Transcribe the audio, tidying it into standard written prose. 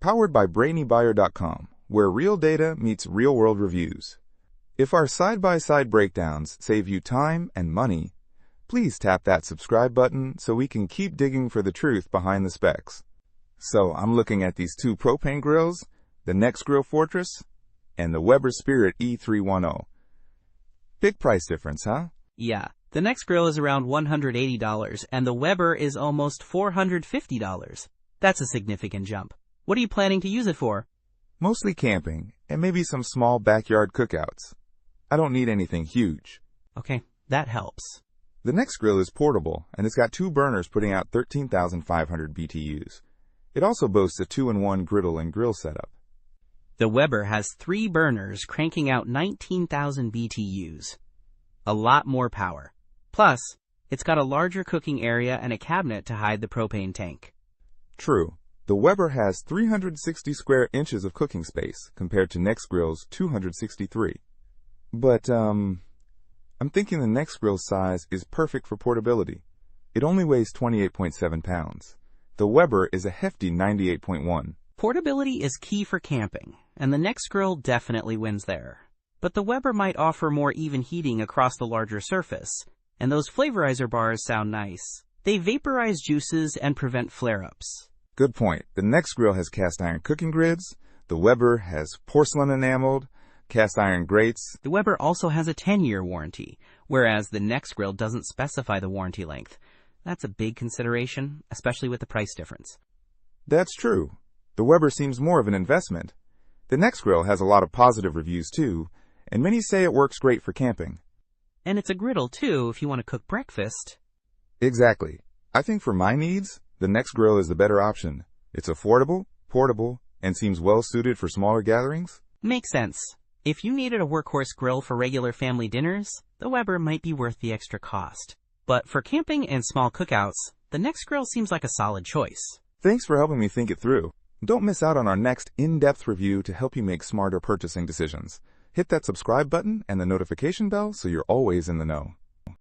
Powered by BrainyBuyer.com, where real data meets real-world reviews. If our side-by-side breakdowns save you time and money, please tap that subscribe button so we can keep digging for the truth behind the specs. So I'm looking at these two propane grills, the Nexgrill Fortress and the Weber Spirit E-310. Big price difference, huh? Yeah, the Nexgrill is around $180 and the Weber is almost $450. That's a significant jump. What are you planning to use it for? Mostly camping and maybe some small backyard cookouts. I don't need anything huge. Okay, that helps. The Nexgrill is portable and it's got two burners putting out 13,500 BTUs. It also boasts a 2-in-1 griddle and grill setup. The Weber has 3 burners cranking out 19,000 BTUs. A lot more power. Plus, it's got a larger cooking area and a cabinet to hide the propane tank. True. The Weber has 360 square inches of cooking space compared to Nexgrill's 263. But, I'm thinking the Nexgrill's size is perfect for portability. It only weighs 28.7 pounds. The Weber is a hefty 98.1. Portability is key for camping, and the Nexgrill definitely wins there. But the Weber might offer more even heating across the larger surface, and those flavorizer bars sound nice. They vaporize juices and prevent flare-ups. Good point. The Nexgrill has cast iron cooking grids. The Weber has porcelain enameled, cast iron grates. The Weber also has a 10-year warranty, whereas the Nexgrill doesn't specify the warranty length. That's a big consideration, especially with the price difference. That's true. The Weber seems more of an investment. The Nexgrill has a lot of positive reviews too, and many say it works great for camping. And it's a griddle too if you want to cook breakfast. Exactly. I think for my needs, the Nexgrill is the better option. It's affordable, portable, and seems well suited for smaller gatherings. Makes sense. If you needed a workhorse grill for regular family dinners, the Weber might be worth the extra cost. But for camping and small cookouts, the Nexgrill seems like a solid choice. Thanks for helping me think it through. Don't miss out on our next in-depth review to help you make smarter purchasing decisions. Hit that subscribe button and the notification bell so you're always in the know.